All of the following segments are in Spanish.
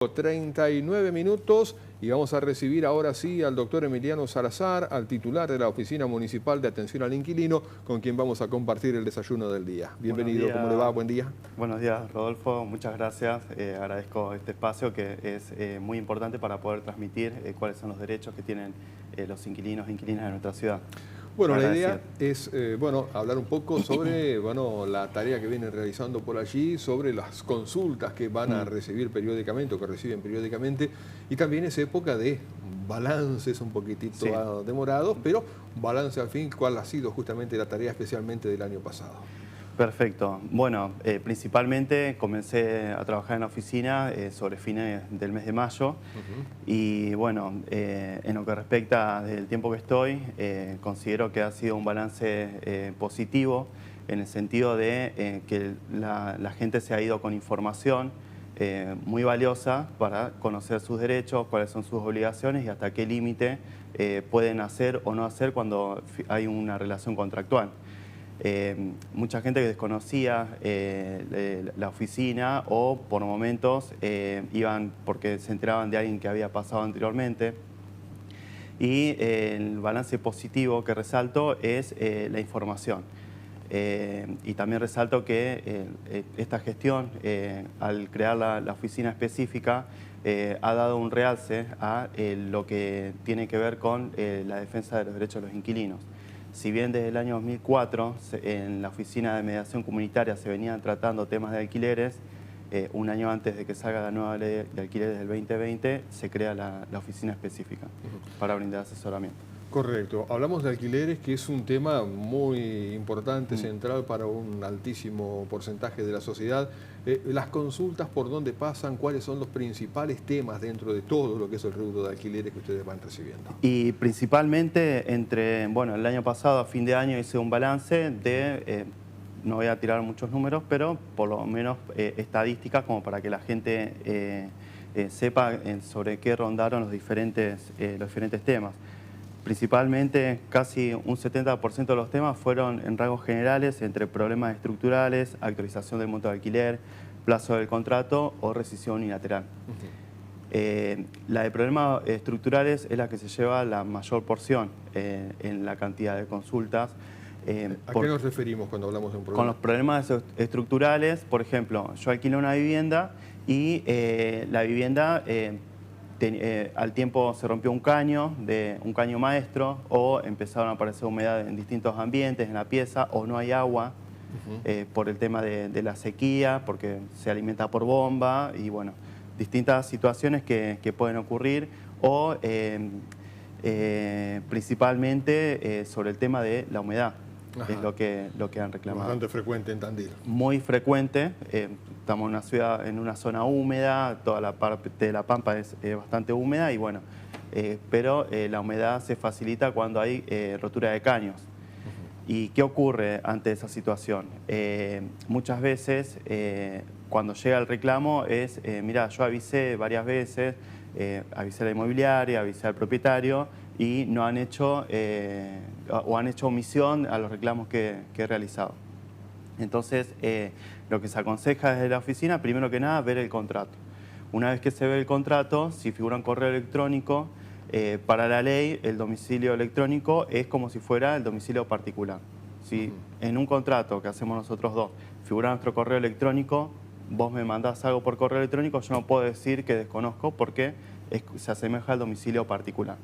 39 minutos y vamos a recibir ahora sí al doctor Emiliano Salazar, al titular de la Oficina Municipal de Atención al Inquilino, con quien vamos a compartir el desayuno del día. Bienvenido, ¿cómo le va? Buen día. Buenos días, Rodolfo, muchas gracias. Agradezco este espacio que es muy importante para poder transmitir cuáles son los derechos que tienen los inquilinos e inquilinas de nuestra ciudad. Bueno, la idea es hablar un poco sobre la tarea que vienen realizando por allí, sobre las consultas que van a recibir periódicamente o que reciben periódicamente, y también es época de balances un poquitito demorados, pero balance al fin, cuál ha sido justamente la tarea especialmente del año pasado. Perfecto. Bueno, principalmente comencé a trabajar en la oficina sobre fines del mes de mayo y bueno, en lo que respecta del tiempo que estoy, considero que ha sido un balance positivo en el sentido de que la gente se ha ido con información muy valiosa para conocer sus derechos, cuáles son sus obligaciones y hasta qué límite pueden hacer o no hacer cuando hay una relación contractual. Mucha gente que desconocía la oficina o por momentos iban porque se enteraban de alguien que había pasado anteriormente. Y el balance positivo que resalto es la información. Y también resalto que esta gestión, al crear la oficina específica, ha dado un realce a lo que tiene que ver con la defensa de los derechos de los inquilinos. Si bien desde el año 2004 en la Oficina de Mediación Comunitaria se venían tratando temas de alquileres, un año antes de que salga la nueva ley de alquileres del 2020, se crea la oficina específica para brindar asesoramiento. Correcto. Hablamos de alquileres, que es un tema muy importante, central para un altísimo porcentaje de la sociedad. Las consultas, ¿por dónde pasan? ¿Cuáles son los principales temas dentro de todo lo que es el rubro de alquileres que ustedes van recibiendo? Y principalmente el año pasado, a fin de año, hice un balance de, no voy a tirar muchos números, pero por lo menos estadísticas como para que la gente sepa sobre qué rondaron los diferentes temas. Principalmente, casi un 70% de los temas fueron en rasgos generales entre problemas estructurales, actualización del monto de alquiler, plazo del contrato o rescisión unilateral. La de problemas estructurales es la que se lleva la mayor porción en la cantidad de consultas. ¿A qué nos referimos cuando hablamos de un problema? Con los problemas estructurales, por ejemplo, yo alquilo una vivienda y la vivienda al tiempo se rompió un caño maestro, o empezaron a aparecer humedad en distintos ambientes en la pieza, o no hay agua por el tema de la sequía, porque se alimenta por bomba, y bueno, distintas situaciones que pueden ocurrir, o principalmente sobre el tema de la humedad. Es lo que han reclamado. Bastante frecuente en Tandil. Muy frecuente. Estamos en una ciudad, en una zona húmeda, toda la parte de La Pampa es bastante húmeda, y bueno, pero la humedad se facilita cuando hay rotura de caños. ¿Y qué ocurre ante esa situación? Muchas veces, cuando llega el reclamo, es, mirá, yo avisé varias veces, avisé a la inmobiliaria, avisé al propietario, y no han hecho, o han hecho omisión a los reclamos que he realizado. Entonces, lo que se aconseja desde la oficina, primero que nada, ver el contrato. Una vez que se ve el contrato, si figura un correo electrónico, para la ley, el domicilio electrónico es como si fuera el domicilio particular. Si en un contrato que hacemos nosotros dos figura nuestro correo electrónico, vos me mandás algo por correo electrónico, yo no puedo decir que desconozco porque se asemeja al domicilio particular.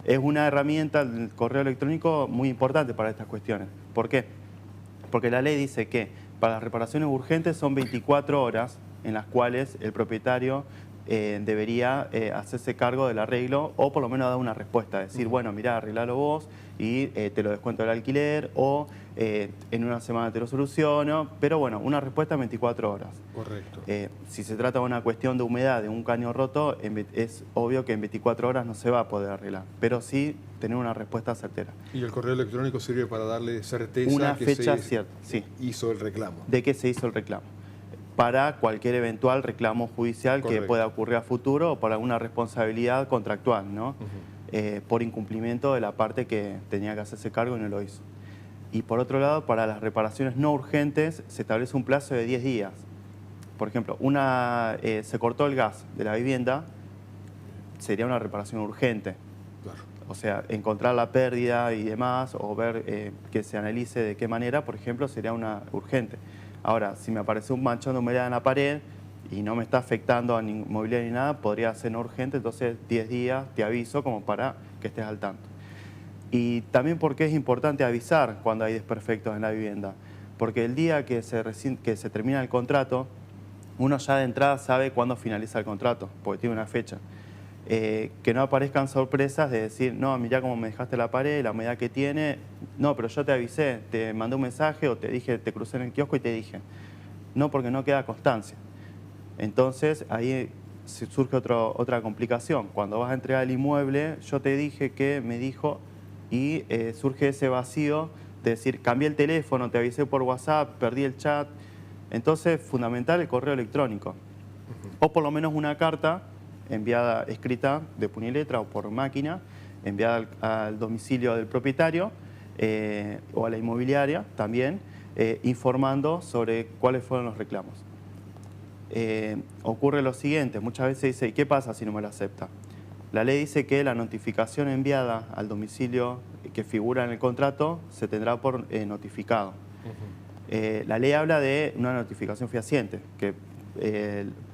Es una herramienta, el correo electrónico, muy importante para estas cuestiones. ¿Por qué? Porque la ley dice que para las reparaciones urgentes son 24 horas en las cuales el propietario debería hacerse cargo del arreglo, o por lo menos dar una respuesta, decir, bueno, mirá, arreglalo vos y te lo descuento del alquiler, o en una semana te lo soluciono, pero bueno, una respuesta en 24 horas. Correcto. Si se trata de una cuestión de humedad, de un caño roto, es obvio que en 24 horas no se va a poder arreglar, pero sí tener una respuesta certera. ¿Y el correo electrónico sirve para darle certeza una que fecha se cierta, sí, hizo el reclamo? De que se hizo el reclamo, para cualquier eventual reclamo judicial que pueda ocurrir a futuro, o por alguna responsabilidad contractual, ¿no? Por incumplimiento de la parte que tenía que hacerse cargo y no lo hizo. Y por otro lado, para las reparaciones no urgentes se establece un plazo de 10 días Por ejemplo, se cortó el gas de la vivienda, sería una reparación urgente. Claro. O sea, encontrar la pérdida y demás, o ver que se analice de qué manera, por ejemplo, sería una urgente. Ahora, si me aparece un manchón de humedad en la pared y no me está afectando a ni mobiliario ni nada, podría ser no urgente, entonces 10 días te aviso como para que estés al tanto. Y también porque es importante avisar cuando hay desperfectos en la vivienda, porque el día que se termina el contrato, uno ya de entrada sabe cuándo finaliza el contrato, porque tiene una fecha. Que no aparezcan sorpresas de decir, no, mirá cómo me dejaste la pared, la humedad que tiene. No, pero yo te avisé, te mandé un mensaje o te dije, te crucé en el kiosco y te dije. No, porque no queda constancia. Entonces ahí surge otra complicación. Cuando vas a entregar el inmueble, yo te dije que me dijo y surge ese vacío de decir, cambié el teléfono, te avisé por WhatsApp, perdí el chat. Entonces, fundamental el correo electrónico. O por lo menos una carta enviada, escrita de puño y letra o por máquina, enviada al domicilio del propietario o a la inmobiliaria también, informando sobre cuáles fueron los reclamos. Ocurre lo siguiente, muchas veces dice, ¿y qué pasa si no me lo acepta? La ley dice que la notificación enviada al domicilio que figura en el contrato se tendrá por notificado. La ley habla de una notificación fehaciente, que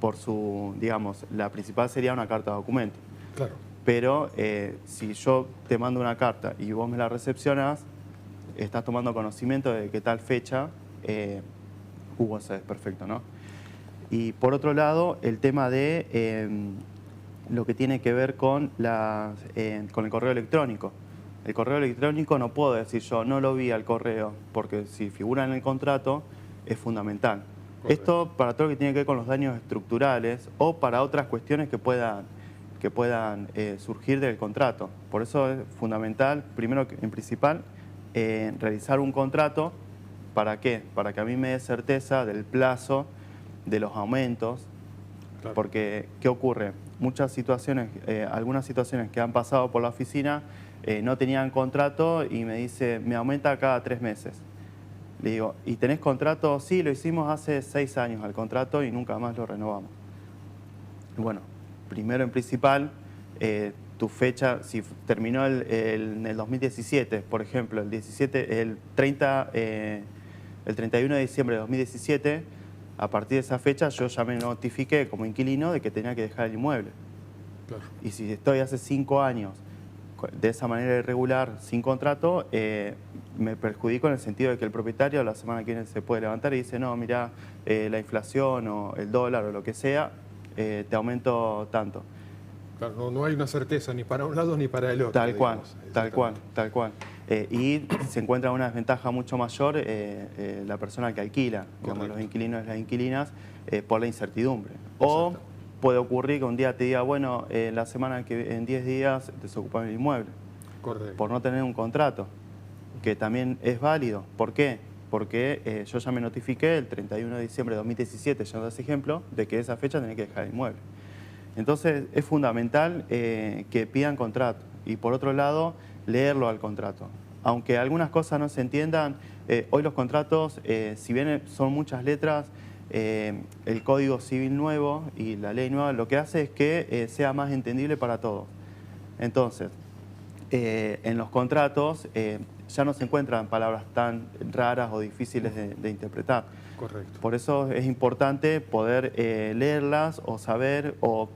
por su, digamos, la principal sería una carta de documento. Claro. Pero si yo te mando una carta y vos me la recepcionás, estás tomando conocimiento de que tal fecha hubo ese desperfecto, ¿no? Y por otro lado, el tema de lo que tiene que ver con el correo electrónico. El correo electrónico no puedo decir yo, no lo vi al correo, porque si figura en el contrato es fundamental. Correcto. Esto para todo lo que tiene que ver con los daños estructurales o para otras cuestiones que puedan surgir del contrato. Por eso es fundamental, primero en principal, realizar un contrato. ¿Para qué? Para que a mí me dé certeza del plazo, de los aumentos. Claro. Porque, ¿qué ocurre? Muchas situaciones, algunas situaciones que han pasado por la oficina no tenían contrato y me dice, me aumenta cada 3 meses. Le digo, ¿y tenés contrato? Sí, lo hicimos hace 6 años al contrato y nunca más lo renovamos. Bueno, primero en principal, tu fecha, si terminó en el 2017, por ejemplo, el 31 de diciembre de 2017, a partir de esa fecha yo ya me notifiqué como inquilino de que tenía que dejar el inmueble. Claro. Y si estoy hace 5 años de esa manera irregular, sin contrato, me perjudico en el sentido de que el propietario la semana que viene se puede levantar y dice, no, mira, la inflación o el dólar o lo que sea, te aumento tanto. Claro, no hay una certeza ni para un lado ni para el otro. Tal cual, tal cual, tal cual. Y se encuentra una desventaja mucho mayor la persona que alquila, digamos, los inquilinos y las inquilinas, por la incertidumbre. O puede ocurrir que un día te diga, bueno, en 10 días desocupan el inmueble. Correcto. Por no tener un contrato, que también es válido. ¿Por qué? Porque yo ya me notifiqué el 31 de diciembre de 2017, ya das ejemplo, de que esa fecha tenía que dejar el inmueble. Entonces es fundamental que pidan contrato y por otro lado leerlo al contrato. Aunque algunas cosas no se entiendan, hoy los contratos, si bien son muchas letras, el Código Civil nuevo y la ley nueva lo que hace es que sea más entendible para todos. Entonces, en los contratos ya no se encuentran palabras tan raras o difíciles de interpretar. Correcto. Por eso es importante poder leerlas o saber o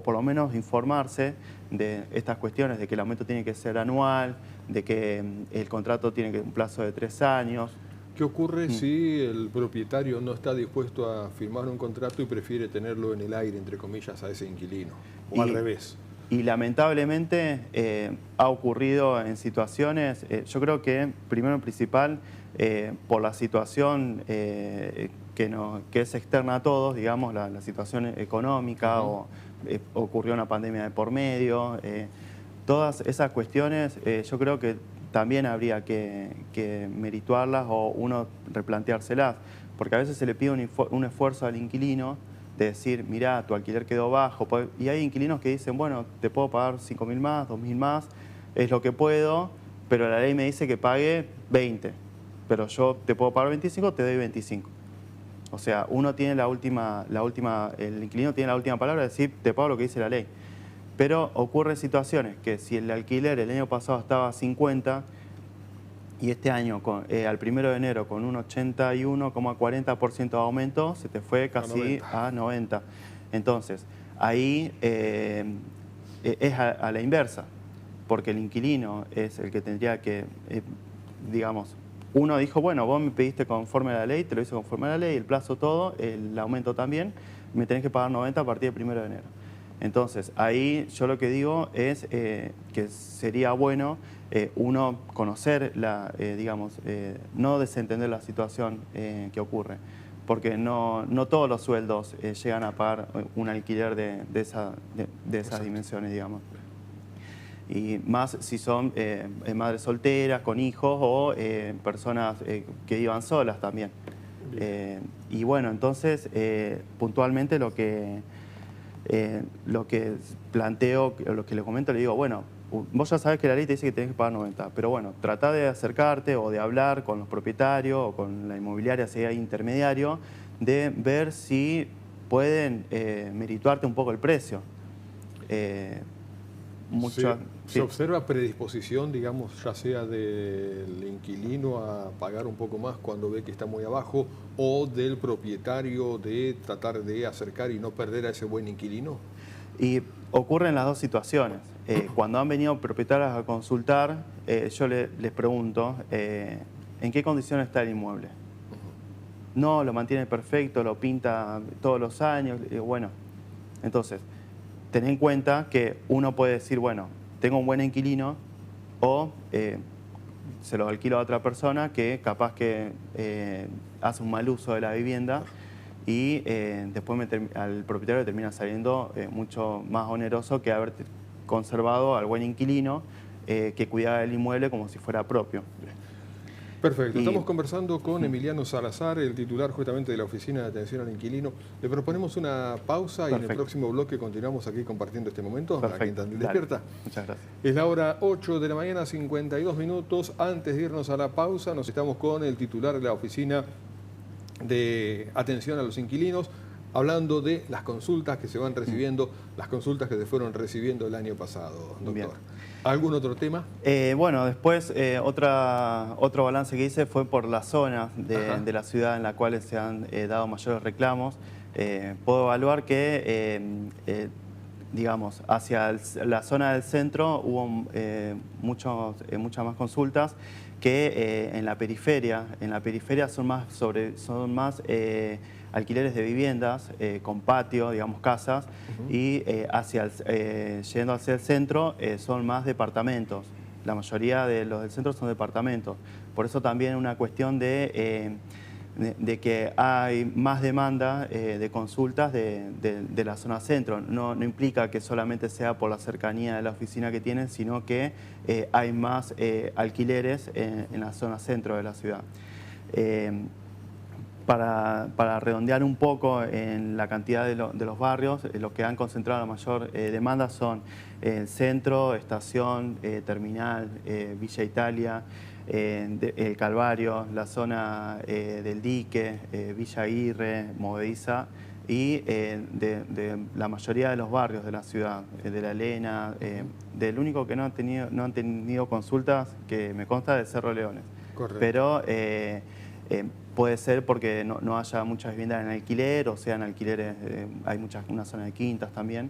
por lo menos informarse de estas cuestiones, de que el aumento tiene que ser anual, de que el contrato tiene un plazo de 3 años. ¿Qué ocurre si el propietario no está dispuesto a firmar un contrato y prefiere tenerlo en el aire, entre comillas, a ese inquilino? O al revés. Y lamentablemente ha ocurrido en situaciones, yo creo que primero en principal, por la situación que es externa a todos, digamos, la situación económica, o ocurrió una pandemia de por medio, todas esas cuestiones yo creo que también habría que merituarlas o uno replanteárselas, porque a veces se le pide un esfuerzo al inquilino de decir, mirá, tu alquiler quedó bajo, y hay inquilinos que dicen, bueno, te puedo pagar 5.000 más, 2.000 más, es lo que puedo, pero la ley me dice que pague 20, pero yo te puedo pagar 25, te doy 25. O sea, uno tiene el inquilino tiene la última palabra de decir, te pago lo que dice la ley. Pero ocurren situaciones que si el alquiler el año pasado estaba a 50 y este año, al 1 de enero, con un 81,40% de aumento, se te fue casi a 90. Entonces, ahí es a la inversa, porque el inquilino es el que tendría que, digamos, uno dijo, bueno, vos me pediste conforme a la ley, te lo hice conforme a la ley, el plazo todo, el aumento también, me tenés que pagar 90 a partir del 1 de enero. Entonces, ahí yo lo que digo es que sería bueno uno conocer, digamos, no desentender la situación que ocurre, porque no todos los sueldos llegan a pagar un alquiler de esas dimensiones, digamos. Y más si son madres solteras, con hijos o personas que vivan solas también. Y bueno, entonces, puntualmente lo que planteo, lo que le comento, le digo, bueno, vos ya sabés que la ley te dice que tenés que pagar 90, pero bueno, trata de acercarte o de hablar con los propietarios o con la inmobiliaria, si hay intermediario, de ver si pueden merituarte un poco el precio. ¿Se observa predisposición, digamos, ya sea del inquilino a pagar un poco más cuando ve que está muy abajo o del propietario de tratar de acercar y no perder a ese buen inquilino? Y ocurren las dos situaciones. Cuando han venido propietarios a consultar, yo les pregunto, ¿en qué condición está el inmueble? No, lo mantiene perfecto, lo pinta todos los años. Bueno, entonces, ten en cuenta que uno puede decir, bueno, tengo un buen inquilino o se lo alquilo a otra persona que capaz que hace un mal uso de la vivienda y después al propietario le termina saliendo mucho más oneroso que haber conservado al buen inquilino que cuidaba del inmueble como si fuera propio. Perfecto. Estamos conversando con Emiliano Salazar, el titular justamente de la Oficina de Atención al Inquilino. Le proponemos una pausa y en el próximo bloque continuamos aquí compartiendo este momento aquí en Tandil Despierta. Muchas gracias. Es la hora 8 de la mañana, 52 minutos. Antes de irnos a la pausa, nos estamos con el titular de la Oficina de Atención a los Inquilinos, hablando de las consultas que se van recibiendo, las consultas que se fueron recibiendo el año pasado, doctor. Bien. ¿Algún otro tema? Bueno, después otro balance que hice fue por la zona de la ciudad en la cual se han dado mayores reclamos. Puedo evaluar que, digamos, hacia la zona del centro hubo muchas más consultas que en la periferia. En la periferia son más alquileres de viviendas con patio, digamos casas, y yendo hacia el centro son más departamentos. La mayoría de los del centro son departamentos. Por eso también es una cuestión de que hay más demanda de consultas de la zona centro. No implica que solamente sea por la cercanía de la oficina que tienen, sino que hay más alquileres en la zona centro de la ciudad. Para redondear un poco en la cantidad de los barrios, los que han concentrado la mayor demanda son el centro, estación, terminal, Villa Italia, el Calvario, la zona del Dique, Villa Aguirre, Movediza y de la mayoría de los barrios de la ciudad, de La Elena, del único que no han tenido consultas que me consta de Cerro Leones. Correcto. Pero puede ser porque no haya muchas viviendas en alquiler o sean alquileres, hay una zona de quintas también,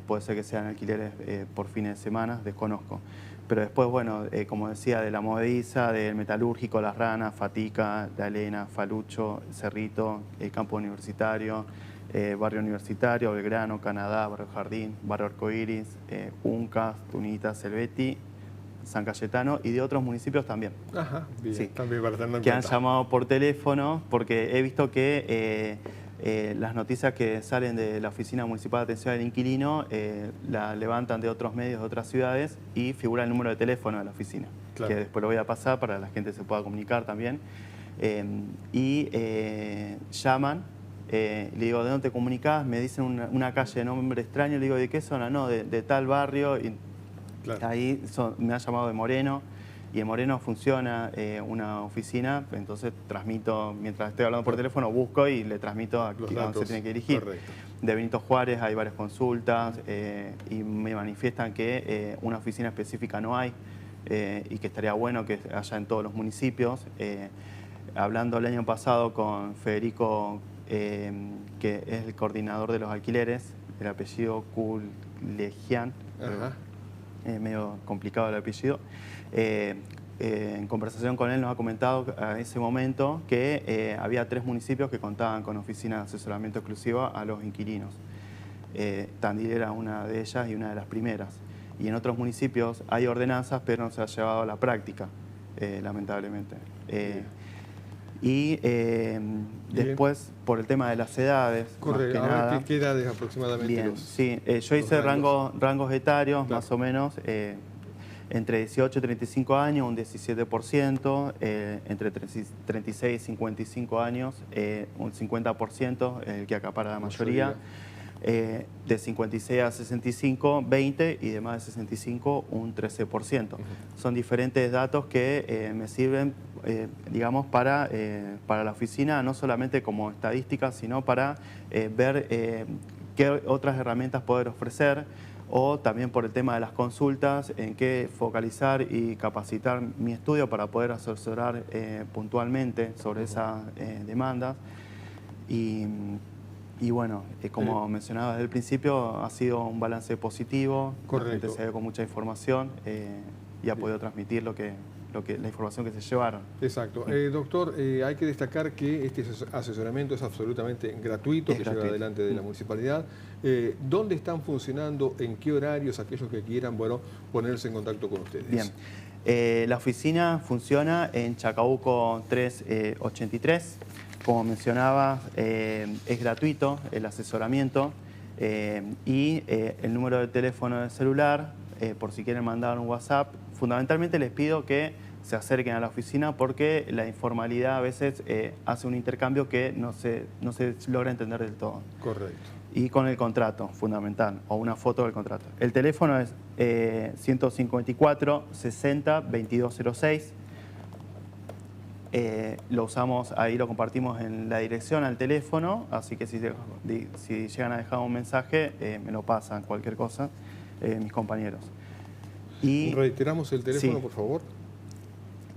puede ser que sean alquileres por fines de semana, desconozco. Pero después, bueno, como decía, de la Movediza, del Metalúrgico, Las Ranas, Fatica, La Elena, Falucho, Cerrito, Campo Universitario, Barrio Universitario, Belgrano, Canadá, Barrio Jardín, Barrio Arcoiris, Uncas, Tunita, Selvetti, San Cayetano y de otros municipios también. Ajá, bien, sí, también para tener en que cuenta. han llamado por teléfono, porque he visto que las noticias que salen de la Oficina Municipal de Atención al Inquilino la levantan de otros medios de otras ciudades y figura el número de teléfono de la oficina, claro, que después lo voy a pasar para que la gente se pueda comunicar también. Llaman, le digo, ¿de dónde te comunicás? Me dicen una calle de nombre extraño, le digo, ¿de qué zona? No, de tal barrio. Y claro, ahí me ha llamado de Moreno, y en Moreno funciona una oficina, entonces transmito, mientras estoy hablando por teléfono, busco y le transmito a dónde se tiene que dirigir. Correcto. De Benito Juárez hay varias consultas y me manifiestan que una oficina específica no hay y que estaría bueno que haya en todos los municipios. Hablando el año pasado con Federico, que es el coordinador de los alquileres, el apellido Culegian, medio complicado el apellido, en conversación con él nos ha comentado a ese momento que había 3 municipios que contaban con oficina de asesoramiento exclusiva a los inquilinos. Tandil era una de ellas y una de las primeras. Y en otros municipios hay ordenanzas, pero no se ha llevado a la práctica, lamentablemente. Después, por el tema de las edades, correcto. Más que nada, ¿Qué edades aproximadamente? Bien, sí, yo hice rangos etarios, claro, más o menos, entre 18 y 35 años, un 17%, entre 36 y 55 años, un 50%, el que acapara la mayoría. De 56 a 65, 20 y de más de 65, un 13%. Son diferentes datos que me sirven, digamos, para la oficina, no solamente como estadística, sino para ver qué otras herramientas poder ofrecer, o también por el tema de las consultas, en qué focalizar y capacitar mi estudio para poder asesorar puntualmente sobre esas demandas. Y bueno, como mencionaba desde el principio, ha sido un balance positivo. Correcto. La gente se ve con mucha información y ha podido transmitir la información que se llevaron. Exacto. Doctor, hay que destacar que este asesoramiento es absolutamente gratuito, que lleva adelante de la municipalidad. ¿Dónde están funcionando? ¿En qué horarios? Aquellos que quieran, bueno, ponerse en contacto con ustedes. Bien. La oficina funciona en Chacabuco 383. Como mencionaba, es gratuito el asesoramiento y el número de teléfono de celular, por si quieren mandar un WhatsApp. Fundamentalmente les pido que se acerquen a la oficina porque la informalidad a veces hace un intercambio que no se logra entender del todo. Correcto. Y con el contrato, fundamental, o una foto del contrato. El teléfono es 154 60 2206. Lo usamos, ahí lo compartimos en la dirección al teléfono, así que si llegan a dejar un mensaje, me lo pasan, cualquier cosa, mis compañeros. Y reiteramos el teléfono, sí, por favor.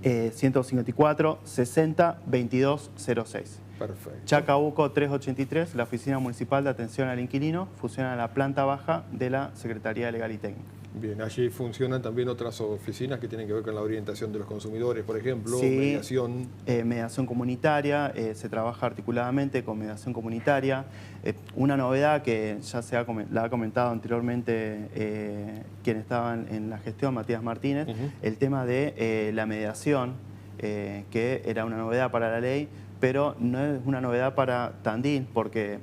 154 60 2206. Perfecto. Chacabuco 383, la Oficina Municipal de Atención al Inquilino, funciona en la planta baja de la Secretaría de Legal y Técnica. Bien, allí funcionan también otras oficinas que tienen que ver con la orientación de los consumidores, por ejemplo, sí, mediación. Mediación comunitaria, se trabaja articuladamente con mediación comunitaria. Una novedad que ya la ha comentado anteriormente quien estaba en la gestión, Matías Martínez, el tema de la mediación, que era una novedad para la ley, pero no es una novedad para Tandil, porque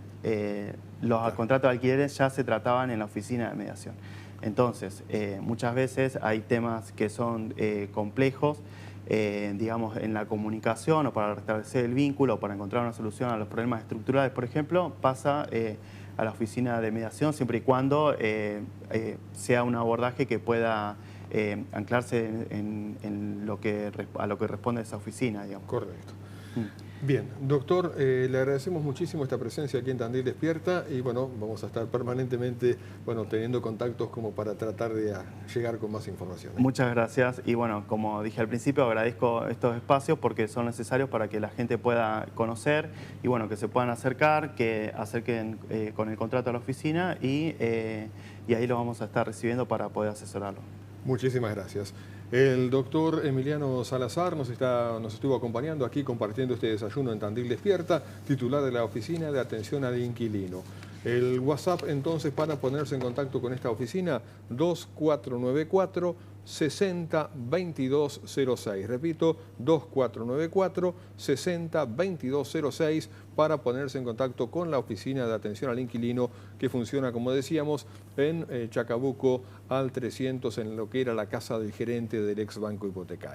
los contratos de alquileres ya se trataban en la oficina de mediación. Entonces, muchas veces hay temas que son complejos, digamos, en la comunicación o para restablecer el vínculo o para encontrar una solución a los problemas estructurales, por ejemplo, pasa a la oficina de mediación siempre y cuando sea un abordaje que pueda anclarse a lo que responde esa oficina, digamos. Correcto. Bien, doctor, le agradecemos muchísimo esta presencia aquí en Tandil Despierta y bueno, vamos a estar permanentemente teniendo contactos como para tratar de llegar con más información. Muchas gracias y bueno, como dije al principio, agradezco estos espacios porque son necesarios para que la gente pueda conocer y bueno, que se puedan acercar, que acerquen con el contrato a la oficina y ahí lo vamos a estar recibiendo para poder asesorarlo. Muchísimas gracias. El doctor Emiliano Salazar nos estuvo acompañando aquí compartiendo este desayuno en Tandil Despierta, titular de la Oficina de Atención al Inquilino. El WhatsApp entonces para ponerse en contacto con esta oficina, 2494 60 2206. Repito, 2494 60 2206 para ponerse en contacto con la Oficina de Atención al Inquilino que funciona, como decíamos, en Chacabuco al 300 en lo que era la casa del gerente del ex banco hipotecario.